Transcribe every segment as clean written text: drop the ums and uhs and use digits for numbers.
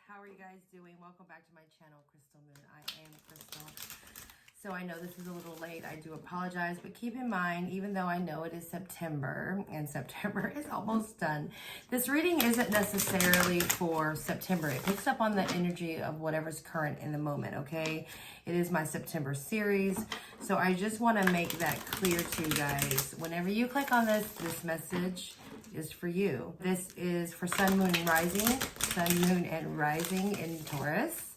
How are you guys doing? Welcome back to my channel, Crystal Moon. I am Crystal. So I know this is a little late. I do apologize, but keep in mind, even though I know it is September and September is almost done, this reading isn't necessarily for September. It picks up on the energy of whatever's current in the moment, okay? It is my September series. So I just want to make that clear to you guys. Whenever you click on this message is for you. This is for Sun, Moon, and Rising. Sun, Moon, and Rising in Taurus.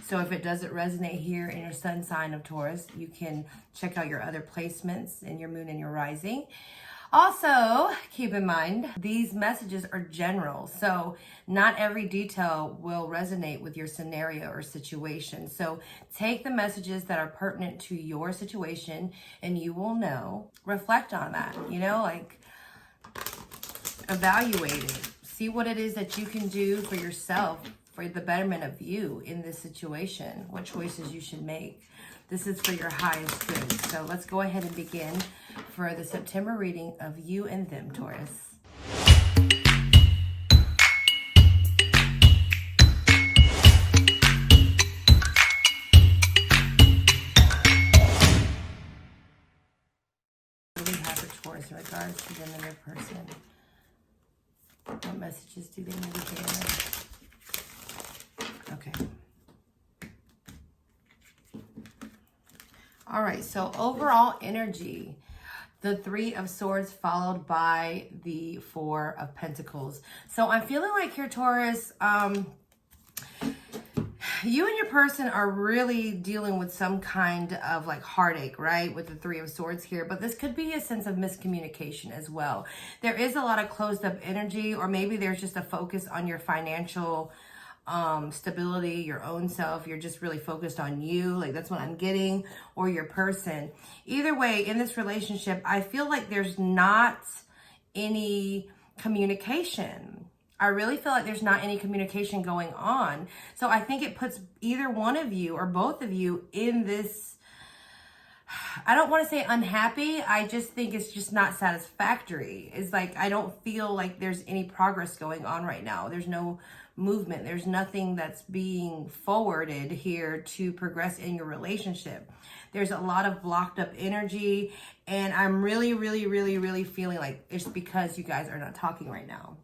So if it doesn't resonate here in your sun sign of Taurus, you can check out your other placements in your moon and your rising. Also, keep in mind, these messages are general. So not every detail will resonate with your scenario or situation. So take the messages that are pertinent to your situation and you will know. Reflect on that, like evaluate it. See what it is that you can do for yourself for the betterment of you in this situation, what choices you should make. This is for your highest good. So let's go ahead and begin for the September reading of you and them, Taurus. What do we have for Taurus in regards to them and their person? What messages do they need to hear? Okay. All right, so overall energy, the Three of Swords followed by the Four of Pentacles. So I'm feeling like here, Taurus, you and your person are really dealing with some kind of like heartache, right? With the Three of Swords here, but this could be a sense of miscommunication as well. There is a lot of closed up energy, or maybe there's just a focus on your financial stability, your own self. You're just really focused on you. Like that's what I'm getting, or your person. Either way, in this relationship, I feel like there's not any communication. I really feel like there's not any communication going on. So I think it puts either one of you or both of you in this, I don't want to say unhappy. I just think it's just not satisfactory. It's like, I don't feel like there's any progress going on right now. There's no movement. There's nothing that's being forwarded here to progress in your relationship. There's a lot of blocked up energy. And I'm really feeling like it's because you guys are not talking right now.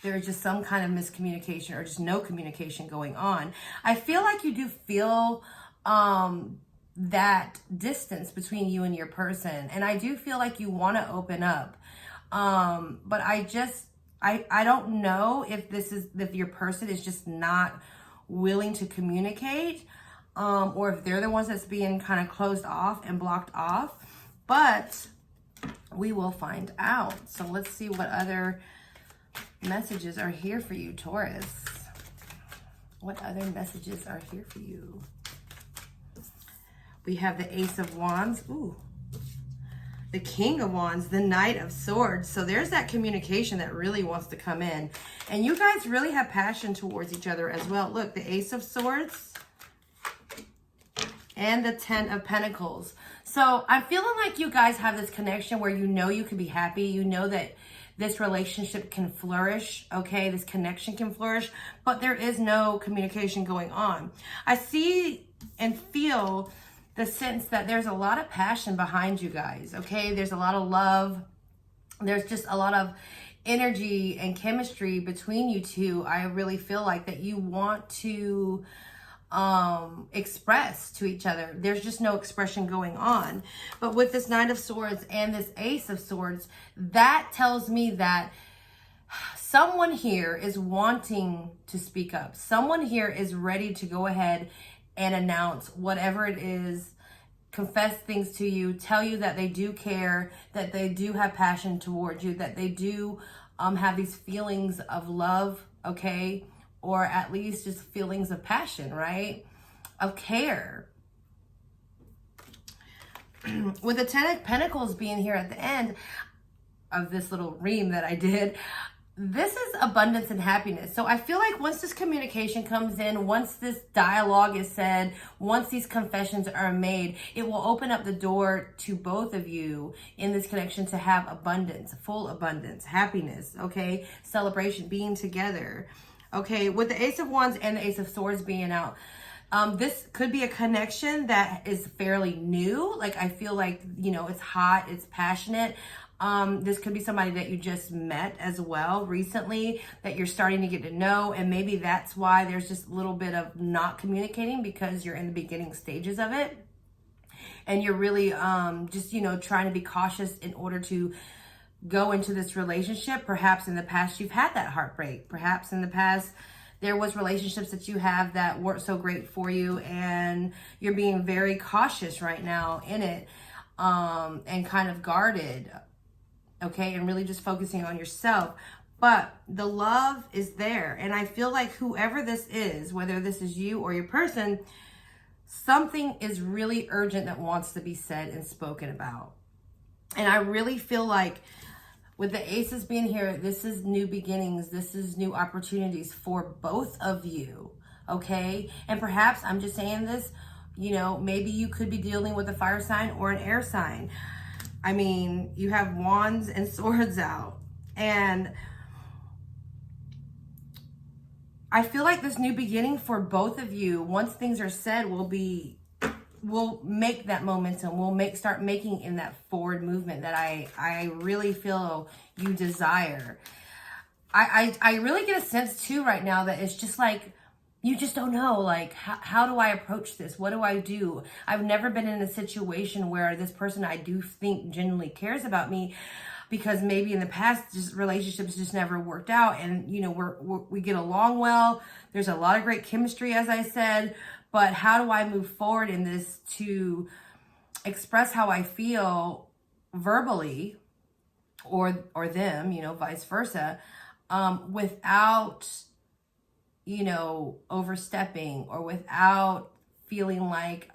There is just some kind of miscommunication or just no communication going on. I feel like you do feel that distance between you and your person. And I do feel like you want to open up. But I don't know if your person is just not willing to communicate, or if they're the ones that's being kind of closed off and blocked off. But we will find out. So let's see what other messages are here for you, Taurus. What other messages are here for you? We have the Ace of Wands. Ooh. The King of Wands, the Knight of Swords. So there's that communication that really wants to come in. And you guys really have passion towards each other as well. Look, the Ace of Swords and the Ten of Pentacles. So I'm feeling like you guys have this connection where you can be happy. You know that this relationship can flourish, okay? This connection can flourish, but there is no communication going on. I see and feel the sense that there's a lot of passion behind you guys, okay? There's a lot of love. There's just a lot of energy and chemistry between you two. I really feel like that you want to express to each other. There's just no expression going on. But with this Knight of Swords and this Ace of Swords, that tells me that someone here is wanting to speak up. Someone here is ready to go ahead and announce whatever it is, confess things to you, tell you that they do care, that they do have passion towards you, that they do have these feelings of love, okay? Or at least just feelings of passion, right? Of care. With the Ten of Pentacles being here at the end of this little ream that I did, this is abundance and happiness. So I feel like once this communication comes in, once this dialogue is said, once these confessions are made, it will open up the door to both of you in this connection to have abundance, full abundance, happiness, okay? Celebration, being together. Okay, with the Ace of Wands and the Ace of Swords being out, this could be a connection that is fairly new. Like, I feel like, you know, it's hot, it's passionate. This could be somebody that you just met as well recently that you're starting to get to know. And maybe that's why there's just a little bit of not communicating, because you're in the beginning stages of it. And you're really just, you know, trying to be cautious in order to go into this relationship. Perhaps in the past you've had that heartbreak. Perhaps in the past there was relationships that you have that weren't so great for you, and you're being very cautious right now in it, and kind of guarded, okay, and really just focusing on yourself. But the love is there, and I feel like whoever this is, whether this is you or your person, something is really urgent that wants to be said and spoken about. And I really feel like with the aces being here, this is new beginnings. This is new opportunities for both of you, okay? And perhaps, I'm just saying this, you know, maybe you could be dealing with a fire sign or an air sign. I mean, you have wands and swords out. And I feel like this new beginning for both of you, once things are said, will make that momentum. We'll start making in that forward movement that I really feel you desire. I really get a sense too right now that it's just like, you just don't know, like, how do I approach this? What do I do? I've never been in a situation where this person I do think genuinely cares about me, because maybe in the past, just relationships just never worked out. And, you know, we get along well. There's a lot of great chemistry, as I said, but how do I move forward in this to express how I feel verbally, or them, you know, vice versa, without, you know, overstepping, or without feeling like,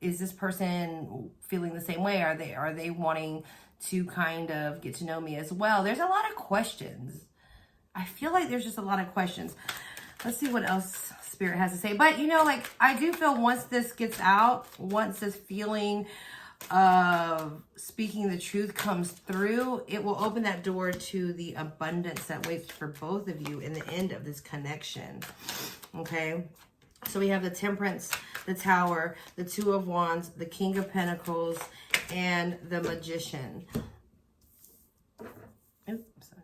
is this person feeling the same way? Are they wanting to kind of get to know me as well? There's a lot of questions. I feel like there's just a lot of questions. Let's see what else Spirit has to say. But, you know, like, I do feel once this gets out, once this feeling of speaking the truth comes through, it will open that door to the abundance that waits for both of you in the end of this connection. Okay? So we have the Temperance, the Tower, the Two of Wands, the King of Pentacles, and the Magician. Oops, sorry.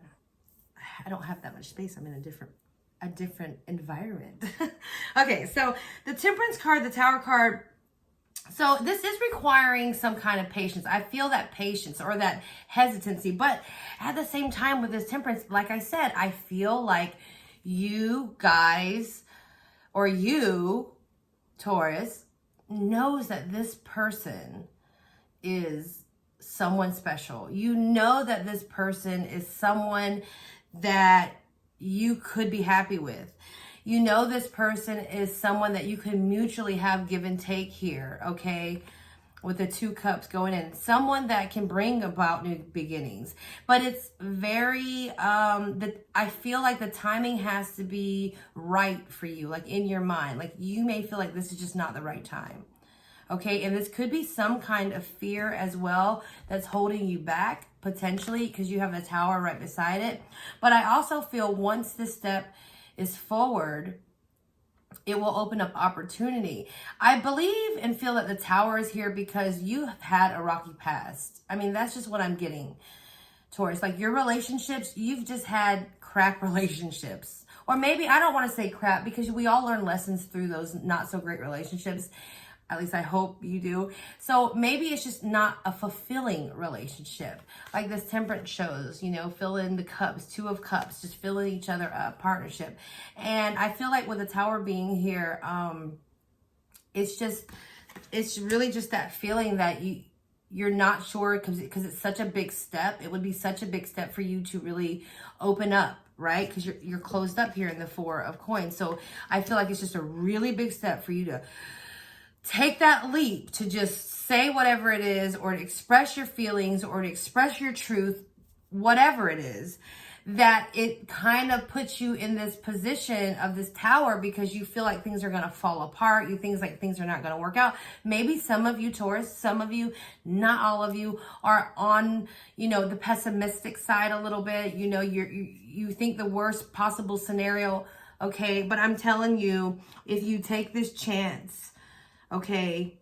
I don't have that much space. I'm in a different environment. Okay, so the Temperance card, the Tower card. So this is requiring some kind of patience. I feel that patience or that hesitancy, but at the same time with this Temperance, like I said, I feel like you guys, or you, Taurus, knows that this person is someone special. You know that this person is someone that you could be happy with. You know this person is someone that you can mutually have give and take here, okay? With the Two Cups going in. Someone that can bring about new beginnings. But it's very, I feel like the timing has to be right for you, like in your mind. Like, you may feel like this is just not the right time. Okay, and this could be some kind of fear as well that's holding you back, potentially, because you have a Tower right beside it. But I also feel once this step is forward, it will open up opportunity. I believe and feel that the Tower is here because you have had a rocky past. I mean, that's just what I'm getting, Taurus. Like, your relationships, you've just had crap relationships. Or maybe, I don't want to say crap, because we all learn lessons through those not so great relationships. At least I hope you do. So maybe it's just not a fulfilling relationship. Like this Temperance shows, you know, fill in the cups, Two of Cups, just filling each other up, partnership. And I feel like with the Tower being here, it's really just that feeling that you're not sure, because it's such a big step. It would be such a big step for you to really open up, right? Because you're closed up here in the Four of Coins. So I feel like it's just a really big step for you to take that leap to just say whatever it is, or to express your feelings, or to express your truth, whatever it is. that it kind of puts you in this position of this tower because you feel like things are going to fall apart. You think like things are not going to work out. Maybe some of you, Taurus, some of you, not all of you, are on, you know, the pessimistic side a little bit. You know, you think the worst possible scenario. Okay. But I'm telling you, if you take this chance, okay,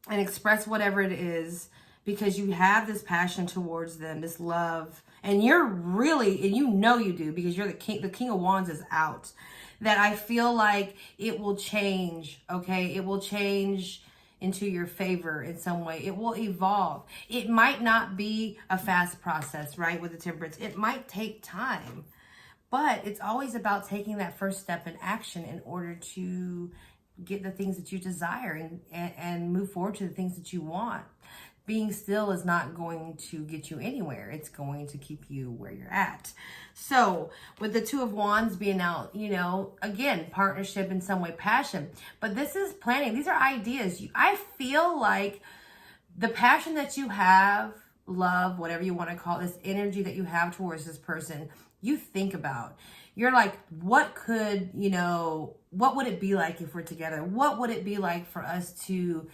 and express whatever it is, because you have this passion towards them, this love, and you're really, and you know you do, because you're the King of Wands is out, that I feel like it will change, okay? It will change into your favor in some way. It will evolve. It might not be a fast process, right, with the Temperance. It might take time, but it's always about taking that first step in action in order to get the things that you desire and move forward to the things that you want. Being still is not going to get you anywhere. It's going to keep you where you're at. So with the Two of Wands being out, you know, again, partnership in some way, passion. But this is planning. These are ideas. I feel like the passion that you have, love, whatever you want to call it, this energy that you have towards this person, you think about. You're like, what could, you know, what would it be like if we're together? What would it be like for us to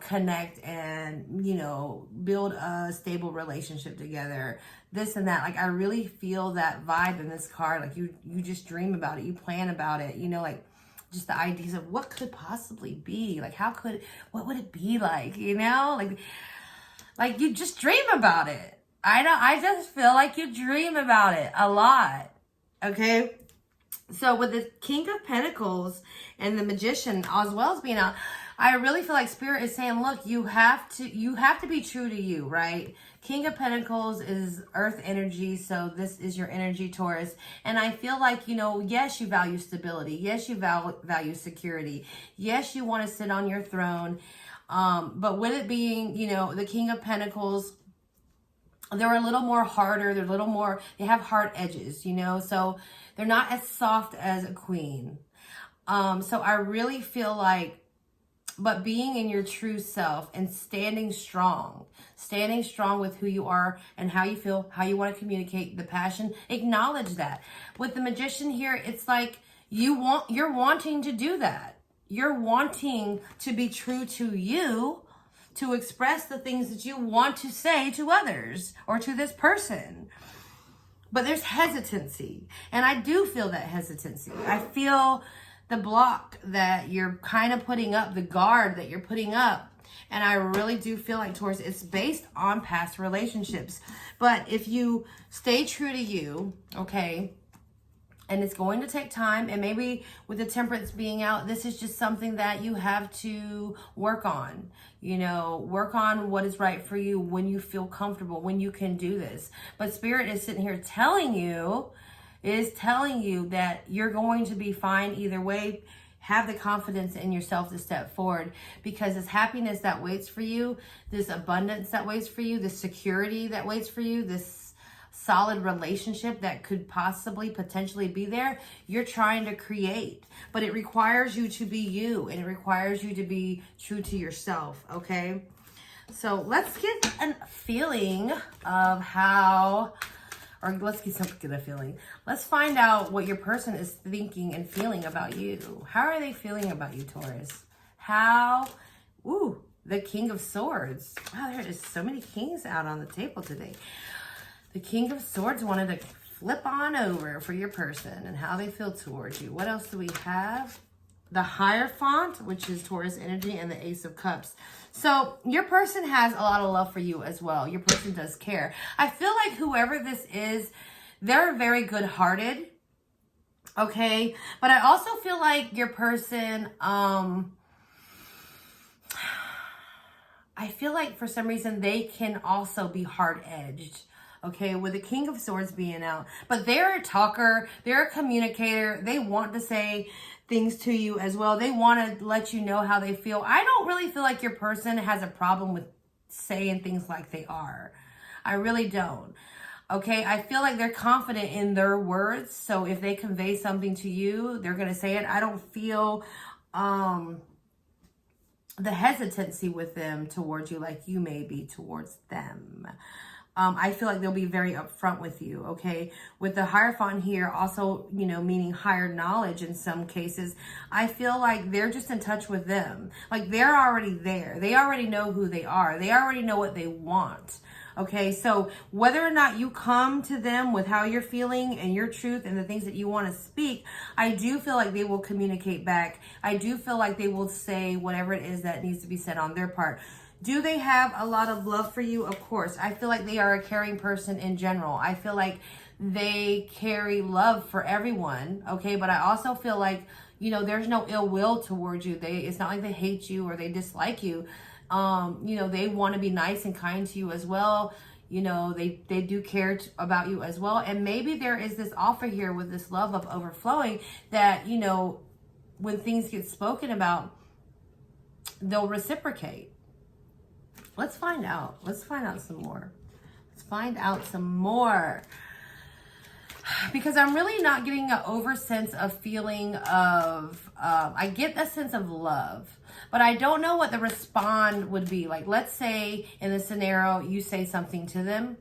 connect and, you know, build a stable relationship together, this and that. Like, I really feel that vibe in this card. Like, you just dream about it, you plan about it, you know, like just the ideas of what could possibly be, like what would it be like, you know, like you just dream about it. I just feel like you dream about it a lot. Okay, so with the King of Pentacles and the Magician as well as being out, I really feel like Spirit is saying, look, you have to be true to you, right? King of Pentacles is earth energy, so this is your energy, Taurus. And I feel like, you know, yes, you value stability. Yes, you value security. Yes, you want to sit on your throne. But with it being, you know, the King of Pentacles, they're a little more harder. They're a little more, they have hard edges, you know, so they're not as soft as a queen. So I really feel like, but being in your true self and standing strong with who you are and how you feel, how you want to communicate, the passion, acknowledge that. With the Magician here, it's like you're wanting to do that. You're wanting to be true to you, to express the things that you want to say to others or to this person. But there's hesitancy. And I do feel that hesitancy. I feel the block that you're kind of putting up, the guard that you're putting up. And I really do feel like, Taurus, it's based on past relationships. But if you stay true to you, okay, and it's going to take time, and maybe with the Temperance being out, this is just something that you have to work on. You know, work on what is right for you when you feel comfortable, when you can do this. But Spirit is sitting here telling you that you're going to be fine either way. Have the confidence in yourself to step forward, because this happiness that waits for you, this abundance that waits for you, this security that waits for you, this solid relationship that could potentially be there, you're trying to create. But it requires you to be you, and it requires you to be true to yourself, okay? So let's get a feeling of how, or let's get a feeling. Let's find out what your person is thinking and feeling about you. How are they feeling about you, Taurus? The King of Swords. Wow, there is so many kings out on the table today. The King of Swords wanted to flip on over for your person and how they feel towards you. What else do we have? The Hierophant, which is Taurus energy, and the Ace of Cups. So your person has a lot of love for you as well. Your person does care. I feel like whoever this is, they're very good-hearted, okay? But I also feel like your person, I feel like for some reason they can also be hard-edged, okay, with the King of Swords being out. But they're a talker, they're a communicator, they want to say things to you as well. They want to let you know how they feel. I don't really feel like your person has a problem with saying things like they are. I really don't. Okay, I feel like they're confident in their words. So if they convey something to you, they're going to say it. I don't feel the hesitancy with them towards you like you may be towards them. I feel like they'll be very upfront with you, okay? With the Hierophant here, also, you know, meaning higher knowledge in some cases, I feel like they're just in touch with them. Like they're already there. They already know who they are. They already know what they want. Okay, so whether or not you come to them with how you're feeling and your truth and the things that you want to speak, I do feel like they will communicate back. I do feel like they will say whatever it is that needs to be said on their part. Do they have a lot of love for you? Of course. I feel like they are a caring person in general. I feel like they carry love for everyone, okay? But I also feel like, you know, there's no ill will towards you. It's not like they hate you or they dislike you. You know, they want to be nice and kind to you as well. You know, they do care about you as well. And maybe there is this offer here with this love of overflowing that, you know, when things get spoken about, they'll reciprocate. Let's find out. Let's find out some more. Let's find out some more. Because I'm really not getting an over sense of feeling of, I get a sense of love, but I don't know what the respond would be. Like, let's say in the scenario, you say something to them.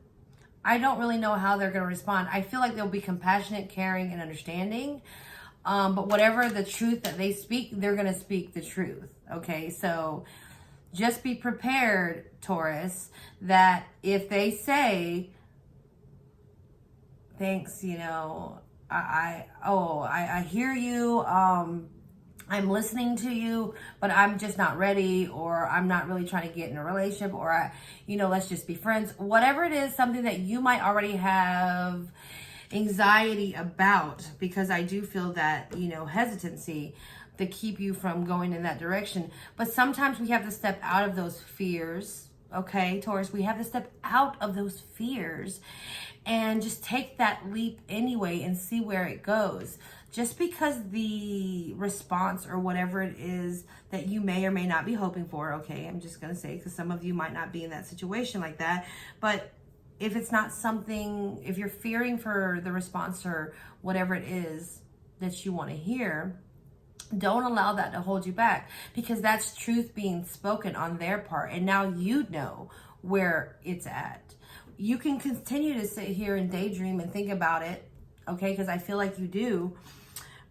I don't really know how they're going to respond. I feel like they'll be compassionate, caring, and understanding. But whatever the truth that they speak, they're going to speak the truth. Okay, so just be prepared, Taurus, that if they say, thanks, you know, I hear you, I'm listening to you, but I'm just not ready, or I'm not really trying to get in a relationship, or you know, let's just be friends. Whatever it is, something that you might already have anxiety about, because I do feel that, you know, hesitancy to keep you from going in that direction. But sometimes we have to step out of those fears, okay, Taurus? We have to step out of those fears and just take that leap anyway and see where it goes. Just because the response or whatever it is that you may or may not be hoping for, okay, I'm just going to say, because some of you might not be in that situation like that, but if it's not something, if you're fearing for the response or whatever it is that you want to hear, don't allow that to hold you back, because that's truth being spoken on their part. And now you know where it's at. You can continue to sit here and daydream and think about it, okay, because I feel like you do.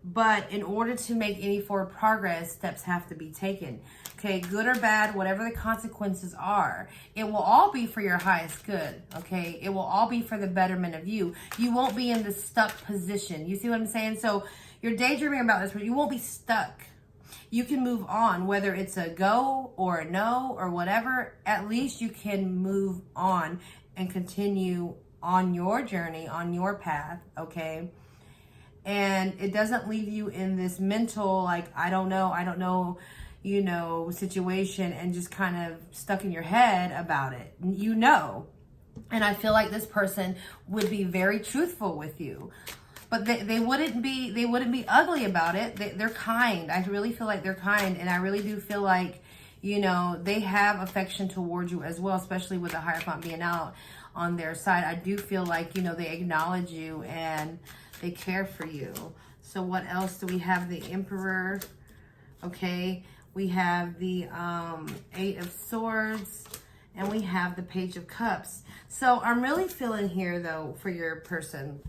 But in order to make any forward progress, steps have to be taken. Okay, good or bad, whatever the consequences are, it will all be for your highest good, okay? It will all be for the betterment of you. You won't be in this stuck position. You see what I'm saying? So you're daydreaming about this, but you won't be stuck. You can move on, whether it's a go or a no or whatever. At least you can move on and continue on your journey, on your path, okay? And it doesn't leave you in this mental, like, I don't know, you know, situation, and just kind of stuck in your head about it. You know. And I feel like this person would be very truthful with you. But they wouldn't be ugly about it. They're kind. I really feel like they're kind. And I really do feel like, you know, they have affection towards you as well, especially with the Hierophant being out on their side. I do feel like, you know, they acknowledge you and they care for you. So what else do we have? The Emperor. Okay. We have the 8 of Swords. And we have the Page of Cups. So I'm really feeling here, though, for your person.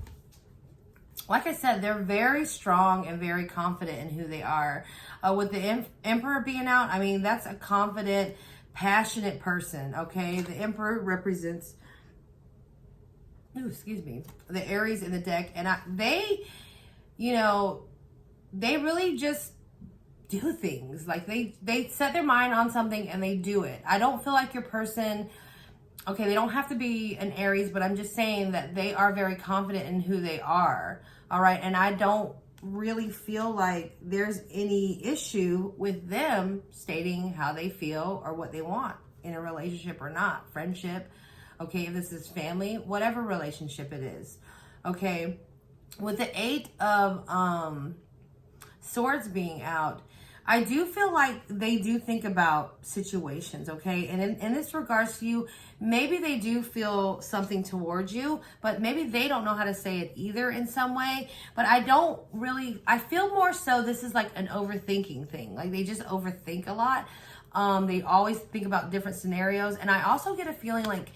Like I said, they're very strong and very confident in who they are. With the Emperor being out, I mean, that's a confident, passionate person, okay? The Emperor represents, the Aries in the deck. And they, you know, they really just do things. Like, they set their mind on something and they do it. I don't feel like your person, okay, they don't have to be an Aries, but I'm just saying that they are very confident in who they are. All right. And I don't really feel like there's any issue with them stating how they feel or what they want in a relationship or not. Friendship. Okay. If this is family, whatever relationship it is. Okay. With the 8 of Swords being out, I do feel like they do think about situations, okay? And in this regards to you, maybe they do feel something towards you, but maybe they don't know how to say it either in some way. But I feel more so this is like an overthinking thing. Like, they just overthink a lot. They always think about different scenarios. And I also get a feeling like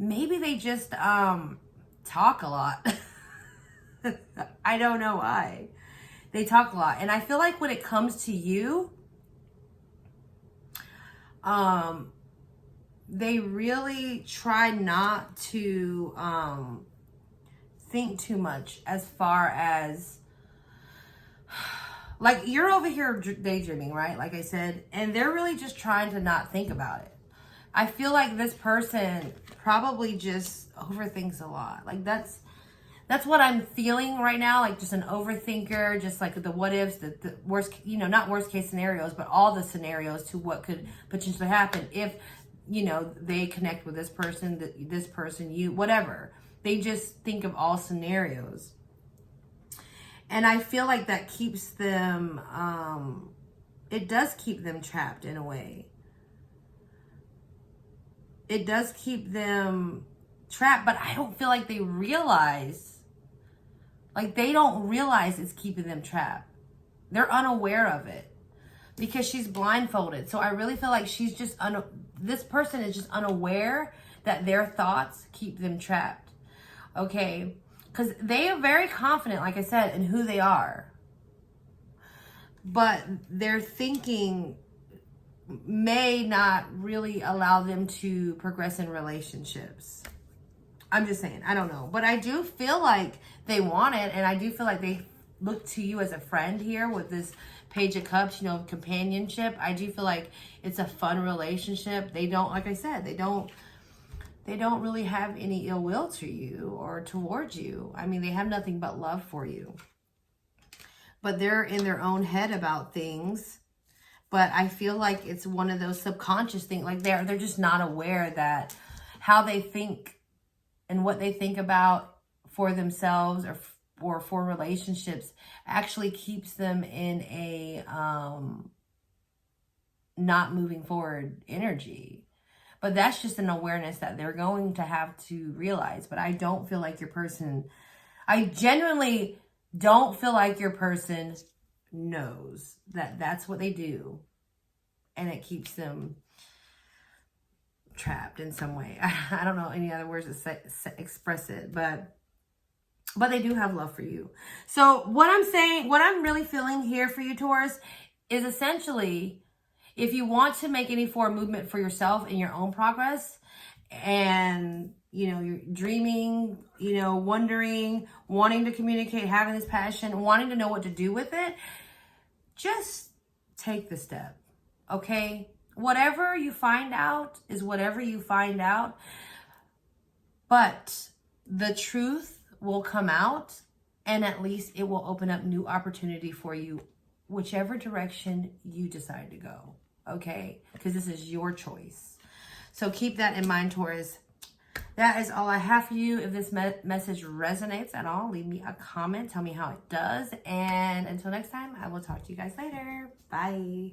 maybe they just talk a lot. I don't know why. They talk a lot. And I feel like when it comes to you, they really try not to think too much as far as, like, you're over here daydreaming, right? Like I said, and they're really just trying to not think about it. I feel like this person probably just overthinks a lot. Like that's what I'm feeling right now. Like just an overthinker, just like the what ifs, the worst, you know, not worst case scenarios, but all the scenarios to what could potentially happen if, you know, they connect with this person, you, whatever. They just think of all scenarios. And I feel like that keeps them, it does keep them trapped in a way. It does keep them trapped, but I don't feel like they realize, like they don't realize it's keeping them trapped. They're unaware of it because she's blindfolded. So I really feel like she's just, this person is just unaware that their thoughts keep them trapped. Okay? Because they are very confident, like I said, in who they are. But their thinking may not really allow them to progress in relationships. I'm just saying, I don't know. But I do feel like they want it, and I do feel like they look to you as a friend here with this Page of Cups, you know, companionship. I do feel like it's a fun relationship. They don't, like I said, they don't really have any ill will to you or towards you. I mean, they have nothing but love for you. But they're in their own head about things. But I feel like it's one of those subconscious things. Like they're just not aware that how they think and what they think about for themselves or for relationships actually keeps them in a not moving forward energy. But that's just an awareness that they're going to have to realize. But I don't feel like your person, I genuinely don't feel like your person knows that that's what they do. And it keeps them trapped in some way. I don't know any other words to express it. But they do have love for you. So what I'm saying, what I'm really feeling here for you, Taurus, is essentially, if you want to make any forward movement for yourself in your own progress, and, you know, you're dreaming, you know, wondering, wanting to communicate, having this passion, wanting to know what to do with it, just take the step, okay? Whatever you find out is whatever you find out, but the truth will come out, and at least it will open up new opportunity for you, whichever direction you decide to go. Okay, because this is your choice. So keep that in mind, Taurus. That is all I have for you. If this message resonates at all, leave me a comment. Tell me how it does. And until next time, I will talk to you guys later. Bye.